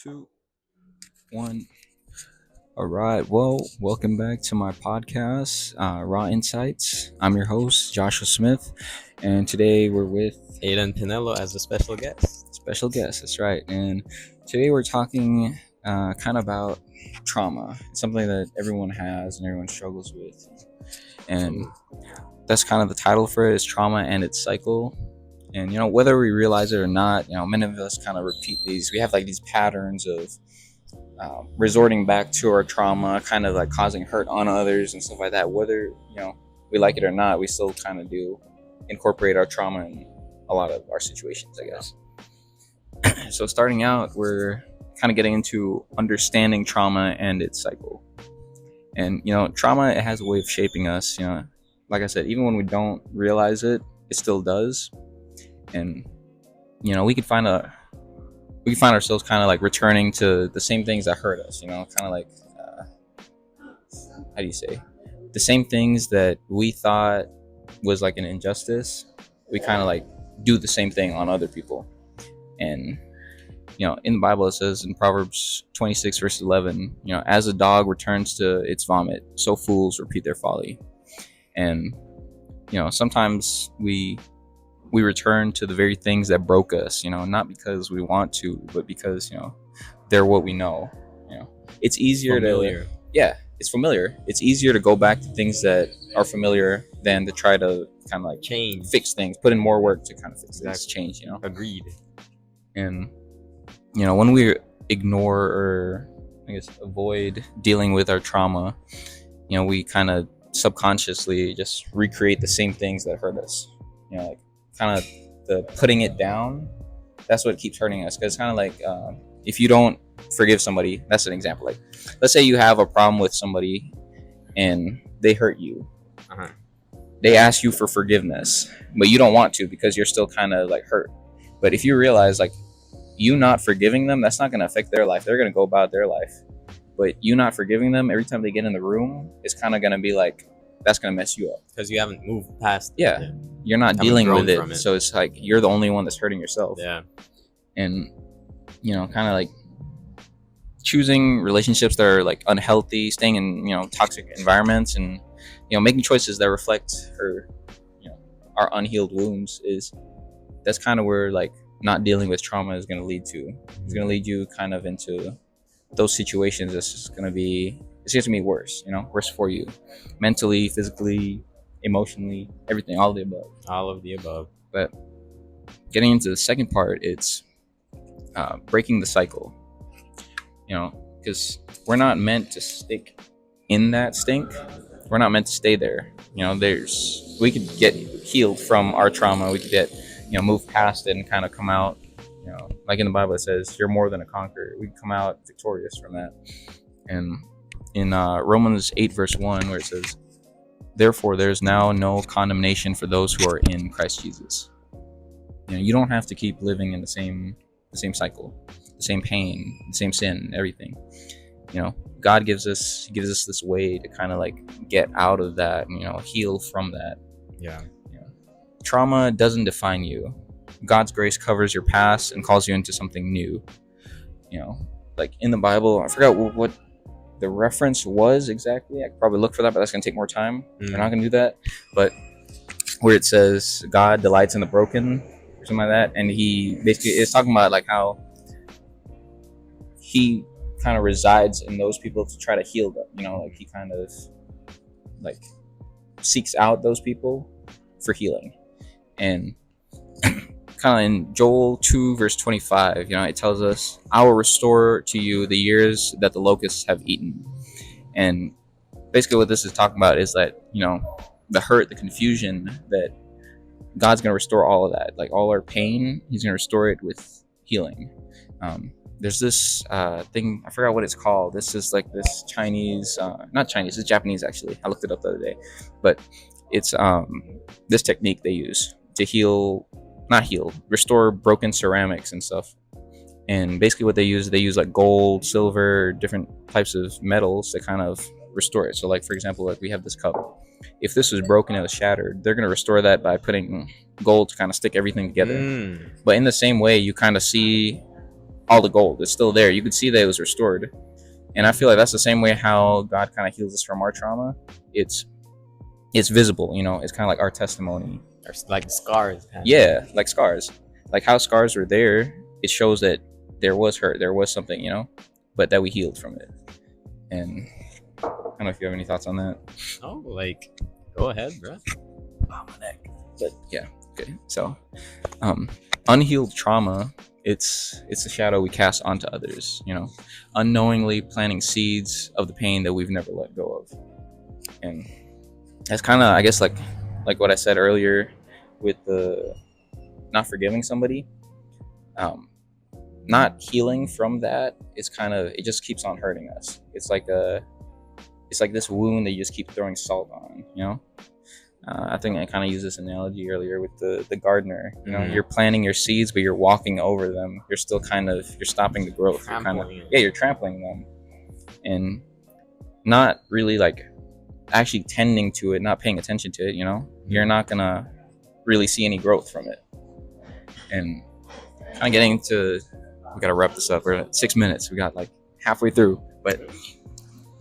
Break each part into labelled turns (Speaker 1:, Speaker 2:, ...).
Speaker 1: Two, one. All right. Well, welcome back to my podcast, Raw Insights. I'm your host, Joshua Smith, and today we're with
Speaker 2: Aiden Pinello as a special guest.
Speaker 1: special guest. That's right. And today we're talking kind of about trauma. It's something that everyone has and everyone struggles with, and that's kind of the title for it is trauma and its cycle. And whether we realize it or not, many of us kind of repeat these. We have like these patterns of resorting back to our trauma, kind of like causing hurt on others and stuff like that. Whether we like it or not, we still kind of do incorporate our trauma in a lot of our situations, I guess. So starting out, we're kind of getting into understanding trauma and its cycle. And trauma, it has a way of shaping us. Like I said, even when we don't realize it, it still does. And we could find ourselves kind of like returning to the same things that hurt us, kind of like how do you say, the same things that we thought was like an injustice. We kind of like do the same thing on other people. And in the Bible it says in Proverbs 26 verse 11, as a dog returns to its vomit, so fools repeat their folly. And sometimes we return to the very things that broke us, not because we want to, but because they're what we know. It's easier it's familiar. It's easier to go back to things that are familiar than to try to kind of like
Speaker 2: change,
Speaker 1: fix things, put in more work to kind of fix things, change.
Speaker 2: Agreed.
Speaker 1: And when we ignore or I guess avoid dealing with our trauma, we kind of subconsciously just recreate the same things that hurt us. Like kind of the putting it down, that's what keeps hurting us. Because it's kind of like if you don't forgive somebody, that's an example. Like let's say you have a problem with somebody and they hurt you. They ask you for forgiveness, but you don't want to because you're still kind of like hurt. But if you realize like you not forgiving them, that's not going to affect their life. They're going to go about their life. But you not forgiving them, every time they get in the room, it's kind of going to be like, that's going to mess you up.
Speaker 2: Because you haven't moved past
Speaker 1: it. Yeah. You're not dealing with it. So it's like you're the only one that's hurting yourself.
Speaker 2: Yeah.
Speaker 1: And, kind of like choosing relationships that are like unhealthy, staying in, toxic environments and, making choices that reflect our unhealed wounds that's kind of where like not dealing with trauma is going to lead to. It's going to lead you kind of into those situations. It's just going to be worse, worse for you mentally, physically, emotionally, everything, all of the above. But getting into the second part, it's breaking the cycle, because we're not meant to stick in that stink. We're not meant to stay there. We could get healed from our trauma. We could get move past it and kind of come out, like in the Bible it says you're more than a conqueror. We come out victorious from that. And in Romans 8 verse 1, where it says, therefore there's now no condemnation for those who are in Christ Jesus. You don't have to keep living in the same cycle, the same pain, the same sin, everything. God gives us this way to kind of like get out of that, heal from that.
Speaker 2: Yeah.
Speaker 1: Trauma doesn't define you. God's grace covers your past and calls you into something new. Like in the Bible, I forgot what the reference was exactly. I could probably look for that, but that's going to take more time. We're not going to do that. But where it says God delights in the broken or something like that, and he basically is talking about like how he kind of resides in those people to try to heal them. Like he kind of like seeks out those people for healing. And kind of in Joel 2 verse 25, it tells us, I will restore to you the years that the locusts have eaten. And basically what this is talking about is that, the hurt, the confusion, that God's going to restore all of that. Like all our pain, he's going to restore it with healing. There's this thing, I forgot what it's called. This is like this Chinese, not Chinese, it's Japanese actually. I looked it up the other day. But it's this technique they use to restore broken ceramics and stuff. And basically what they use like gold, silver, different types of metals to kind of restore it. So like for example, like we have this cup. If this was broken, it was shattered, they're going to restore that by putting gold to kind of stick everything together. But in the same way, you kind of see all the gold. It's still there. You could see that it was restored. And I feel like that's the same way how God kind of heals us from our trauma. It's visible, it's kind of like our testimony.
Speaker 2: Or like scars.
Speaker 1: Yeah, like scars. Like how scars were there, it shows that there was hurt, there was something, but that we healed from it. And I don't know if you have any thoughts on that.
Speaker 2: Oh, like, go ahead, bro.
Speaker 1: Oh, my neck. But yeah, okay. So, unhealed trauma, it's a shadow we cast onto others, unknowingly planting seeds of the pain that we've never let go of. And that's kind of, I guess, like what I said earlier with the not forgiving somebody. Not healing from that is kind of, it just keeps on hurting us. It's like this wound that you just keep throwing salt on, I think I kind of used this analogy earlier with the gardener. You're planting your seeds, but you're walking over them. You're still you're stopping the growth. You're trampling them, and not really like actually tending to it, not paying attention to it. You're not gonna really see any growth from it. And kind of getting into, we gotta wrap this up. We're at 6 minutes. We got like halfway through, but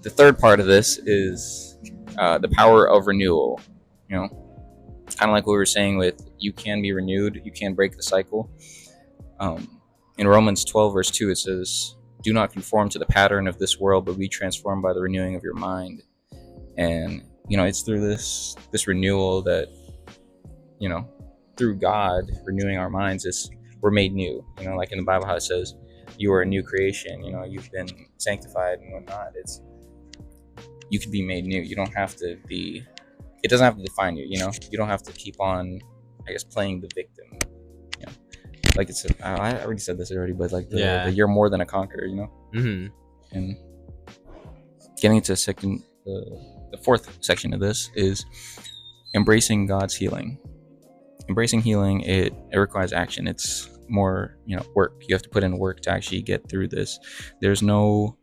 Speaker 1: the third part of this is the power of renewal. Kind of like what we were saying with, you can be renewed, you can break the cycle. In Romans 12 verse 2, it says, "Do not conform to the pattern of this world, but be transformed by the renewing of your mind." And it's through this renewal that, through God renewing our minds, we're made new. Like in the Bible, how it says you are a new creation. You've been sanctified and whatnot. You can be made new. You don't have to be. It doesn't have to define you. You don't have to keep on, I guess, playing the victim. Like it's. I already said this already, but like the you're more than a conqueror.
Speaker 2: Mm-hmm.
Speaker 1: And getting into the fourth section of this is embracing God's healing. Embracing healing, it requires action. It's more, work. You have to put in work to actually get through this. There's no,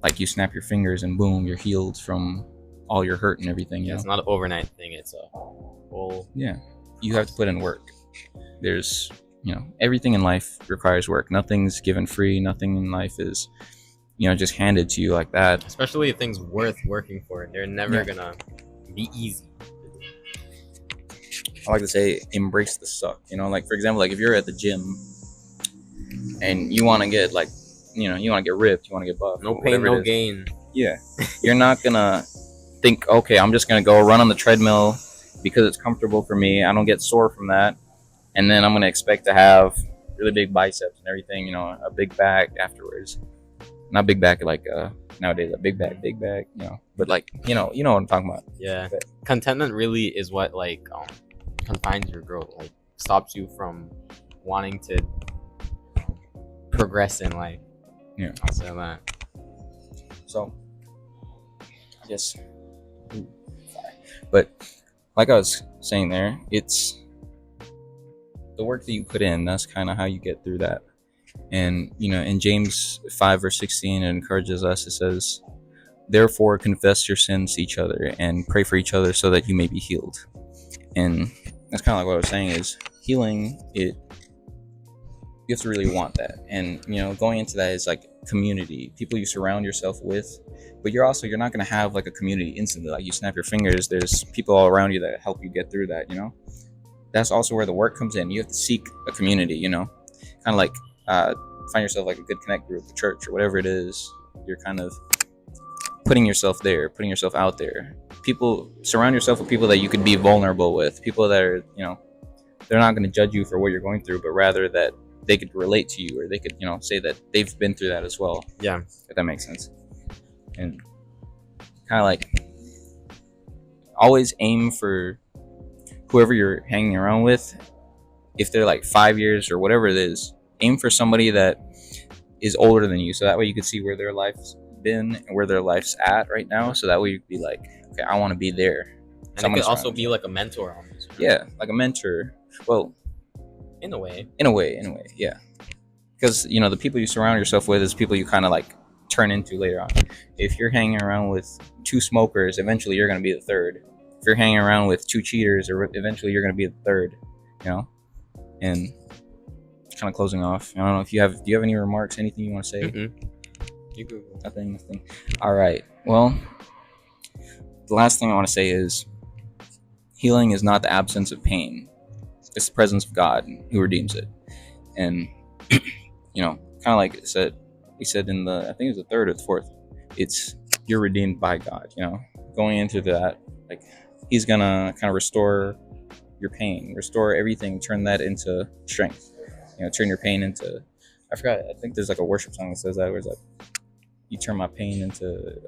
Speaker 1: like, you snap your fingers and boom, you're healed from all your hurt and everything.
Speaker 2: It's not an overnight thing. It's a whole.
Speaker 1: Yeah, you have to put in work. There's, everything in life requires work. Nothing's given free. Nothing in life is, just handed to you like that.
Speaker 2: Especially things worth working for. They're never gonna be easy.
Speaker 1: I like to say, embrace the suck. Like, for example, like if you're at the gym and you want to get you want to get ripped, you want to get buff.
Speaker 2: No pain, no gain.
Speaker 1: Yeah. You're not going to think, okay, I'm just going to go run on the treadmill because it's comfortable for me. I don't get sore from that. And then I'm going to expect to have really big biceps and everything, a big back afterwards. Not big back like nowadays, a big back, but like, you know what I'm talking about.
Speaker 2: Yeah. But contentment really is what confines your growth, like stops you from wanting to progress in life.
Speaker 1: Yeah.
Speaker 2: I'll say that.
Speaker 1: So, yes. But like I was saying there, it's the work that you put in. That's kind of how you get through that. And, in James 5 verse 16, it encourages us. It says, "Therefore confess your sins to each other and pray for each other so that you may be healed." And that's kind of like what I was saying is healing. You have to really want that. And, going into that is like community, people you surround yourself with, but you're not going to have like a community instantly. Like you snap your fingers, there's people all around you that help you get through that, That's also where the work comes in. You have to seek a community, kind of like find yourself like a good connect group, a church or whatever it is. You're kind of putting yourself there, putting yourself out there. Surround yourself with people that you could be vulnerable with, people that are, they're not going to judge you for what you're going through, but rather that they could relate to you, or they could, say that they've been through that as well.
Speaker 2: Yeah.
Speaker 1: If that makes sense. And kind of like always aim for whoever you're hanging around with. If they're like 5 years or whatever it is, aim for somebody that is older than you. So that way you can see where their life's been and where their life's at right now. So that way you'd be like, okay, I want to be there.
Speaker 2: And it could also be like a mentor almost. Right?
Speaker 1: Yeah, like a mentor. Well,
Speaker 2: in a way,
Speaker 1: yeah. Because, the people you surround yourself with is people you kind of like turn into later on. If you're hanging around with 2 smokers, eventually you're going to be the third. If you're hanging around with 2 cheaters, or eventually you're going to be the third, And kind kind of closing off. I don't know if do you have any remarks, anything you want to say?
Speaker 2: You go.
Speaker 1: Nothing. All right. Well, the last thing I want to say is healing is not the absence of pain. It's the presence of God who redeems it. And, kind of like it said, he said in I think it was the third or the fourth, it's you're redeemed by God, going into that, like he's going to kind of restore your pain, restore everything, turn that into strength, turn your pain into, I forgot, I think there's like a worship song that says that where it's like, you turn my pain into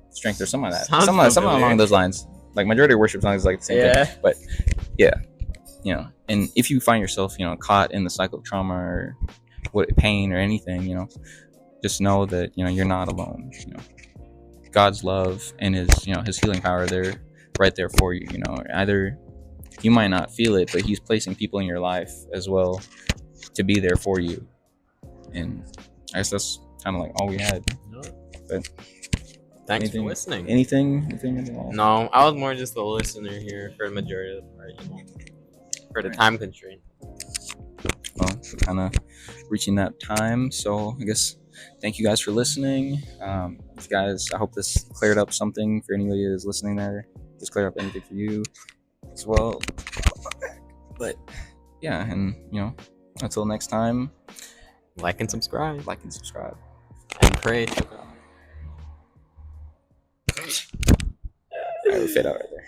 Speaker 1: strength or something like that. Something along those lines. Like majority of worship songs is like the same thing. But yeah, and if you find yourself, caught in the cycle of trauma or pain or anything, just know that, you're not alone. God's love and his healing power, they're right there for you. Either you might not feel it, but he's placing people in your life as well to be there for you. And I guess that's kind of like all we had. But
Speaker 2: thanks for listening.
Speaker 1: Anything at all?
Speaker 2: No, I was more just a listener here for the majority of the part, for the time constraint.
Speaker 1: Well, we're kind of reaching that time, so I guess thank you guys for listening. I hope this cleared up something for anybody who's listening there. Just clear up anything for you as well. But yeah, and until next time,
Speaker 2: like and subscribe.
Speaker 1: And
Speaker 2: pray.
Speaker 1: I would fit out right there.